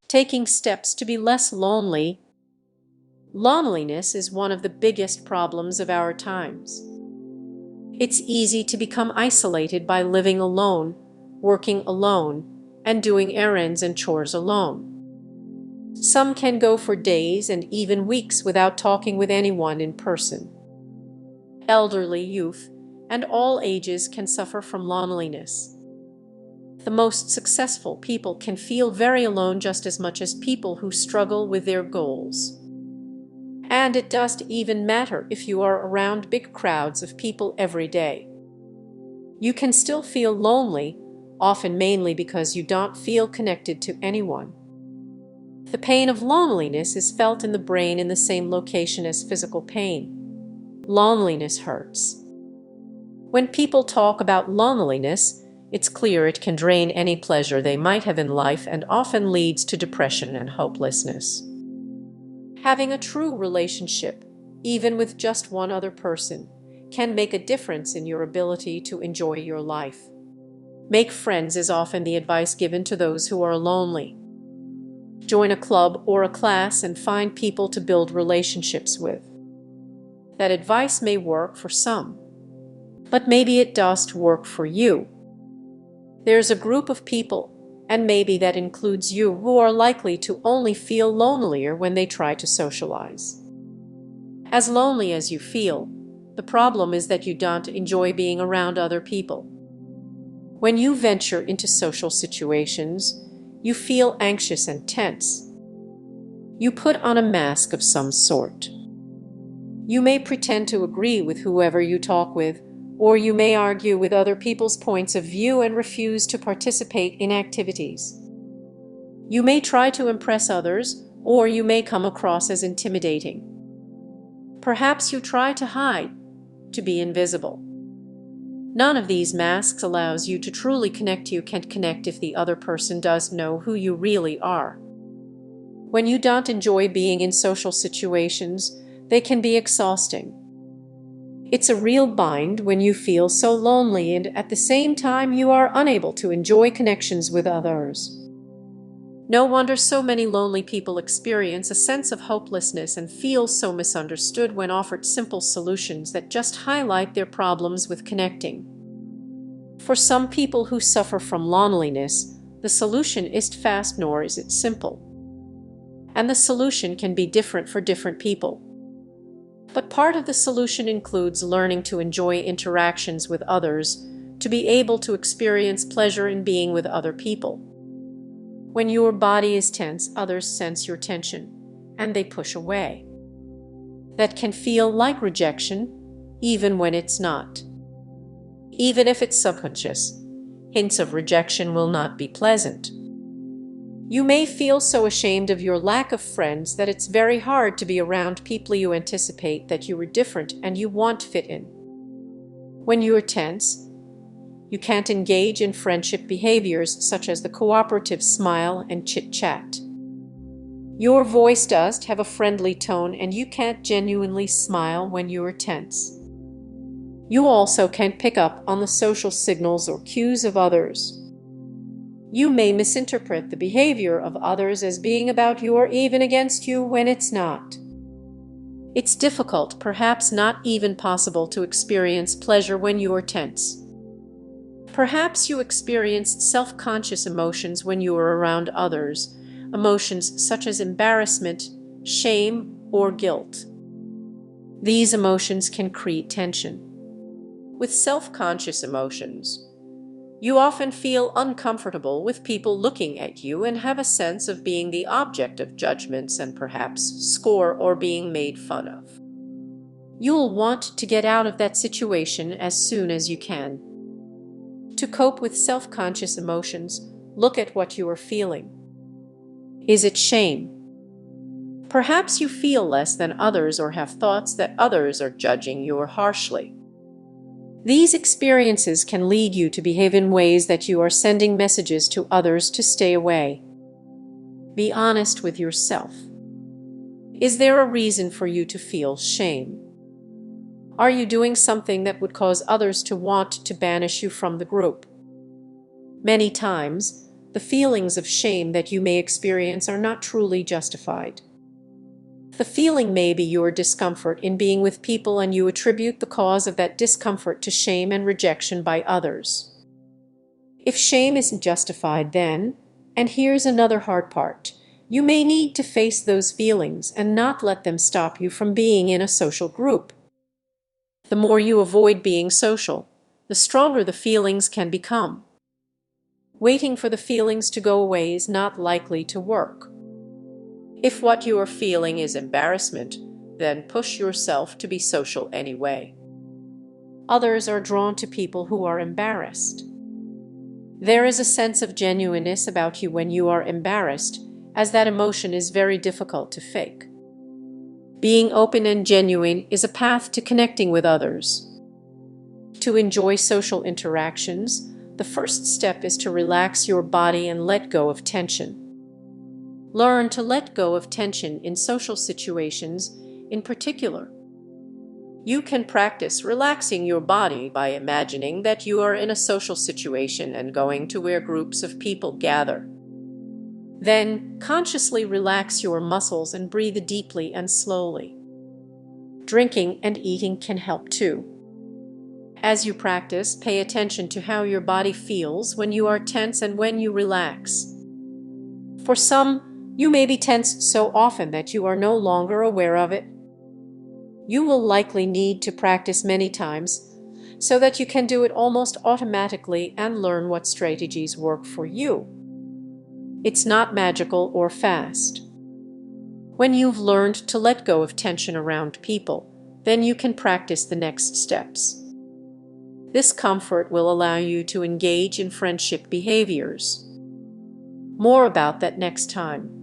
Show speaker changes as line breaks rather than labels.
taking steps to be less lonely. Loneliness is one of the biggest problems of our times. It's easy to become isolated by living alone, working alone, and doing errands and chores alone. Some can go for days and even weeks without talking with anyone in person. Elderly, youth, and all ages can suffer from loneliness. The most successful people can feel very alone just as much as people who struggle with their goals. And it doesn't even matter if you are around big crowds of people every day. You can still feel lonely, often mainly because you don't feel connected to anyone. The pain of loneliness is felt in the brain in the same location as physical pain. Loneliness hurts. When people talk about loneliness, it's clear it can drain any pleasure they might have in life and often leads to depression and hopelessness. Having a true relationship, even with just one other person, can make a difference in your ability to enjoy your life. Make friends is often the advice given to those who are lonely. Join a club or a class and find people to build relationships with. That advice may work for some, but maybe it doesn't work for you. There's a group of people, and maybe that includes you, who are likely to only feel lonelier when they try to socialize. As lonely as you feel, the problem is that you don't enjoy being around other people. When you venture into social situations, you feel anxious and tense. You put on a mask of some sort. You may pretend to agree with whoever you talk with, or you may argue with other people's points of view and refuse to participate in activities. You may try to impress others, or you may come across as intimidating. Perhaps you try to hide, to be invisible. None of these masks allows you to truly connect. You can't connect if the other person does know who you really are. When you don't enjoy being in social situations, they can be exhausting. It's a real bind when you feel so lonely and at the same time you are unable to enjoy connections with others. No wonder so many lonely people experience a sense of hopelessness and feel so misunderstood when offered simple solutions that just highlight their problems with connecting. For some people who suffer from loneliness, the solution isn't fast nor is it simple. And the solution can be different for different people. But part of the solution includes learning to enjoy interactions with others, to be able to experience pleasure in being with other people. When your body is tense, others sense your tension, and they push away. That can feel like rejection, even when it's not. Even if it's subconscious, hints of rejection will not be pleasant. You may feel so ashamed of your lack of friends that it's very hard to be around people you anticipate that you are different and you want to fit in. When you are tense, you can't engage in friendship behaviors such as the cooperative smile and chit-chat. Your voice does have a friendly tone and you can't genuinely smile when you are tense. You also can't pick up on the social signals or cues of others. You may misinterpret the behavior of others as being about you or even against you when it's not. It's difficult, perhaps not even possible, to experience pleasure when you are tense. Perhaps you experience self-conscious emotions when you are around others, emotions such as embarrassment, shame, or guilt. These emotions can create tension. With self-conscious emotions, you often feel uncomfortable with people looking at you and have a sense of being the object of judgments and perhaps score or being made fun of. You'll want to get out of that situation as soon as you can. To cope with self-conscious emotions, look at what you are feeling. Is it shame? Perhaps you feel less than others or have thoughts that others are judging you harshly. These experiences can lead you to behave in ways that you are sending messages to others to stay away. Be honest with yourself. Is there a reason for you to feel shame? Are you doing something that would cause others to want to banish you from the group? Many times, the feelings of shame that you may experience are not truly justified. The feeling may be your discomfort in being with people, and you attribute the cause of that discomfort to shame and rejection by others. If shame isn't justified, then, and here's another hard part, you may need to face those feelings and not let them stop you from being in a social group. The more you avoid being social, the stronger the feelings can become. Waiting for the feelings to go away is not likely to work. If what you are feeling is embarrassment, then push yourself to be social anyway. Others are drawn to people who are embarrassed. There is a sense of genuineness about you when you are embarrassed, as that emotion is very difficult to fake. Being open and genuine is a path to connecting with others. To enjoy social interactions, the first step is to relax your body and let go of tension. Learn to let go of tension in social situations in particular. You can practice relaxing your body by imagining that you are in a social situation and going to where groups of people gather. Then, consciously relax your muscles and breathe deeply and slowly. Drinking and eating can help too. As you practice, pay attention to how your body feels when you are tense and when you relax. For some, you may be tense so often that you are no longer aware of it. You will likely need to practice many times so that you can do it almost automatically and learn what strategies work for you. It's not magical or fast. When you've learned to let go of tension around people, then you can practice the next steps. This comfort will allow you to engage in friendship behaviors. More about that next time.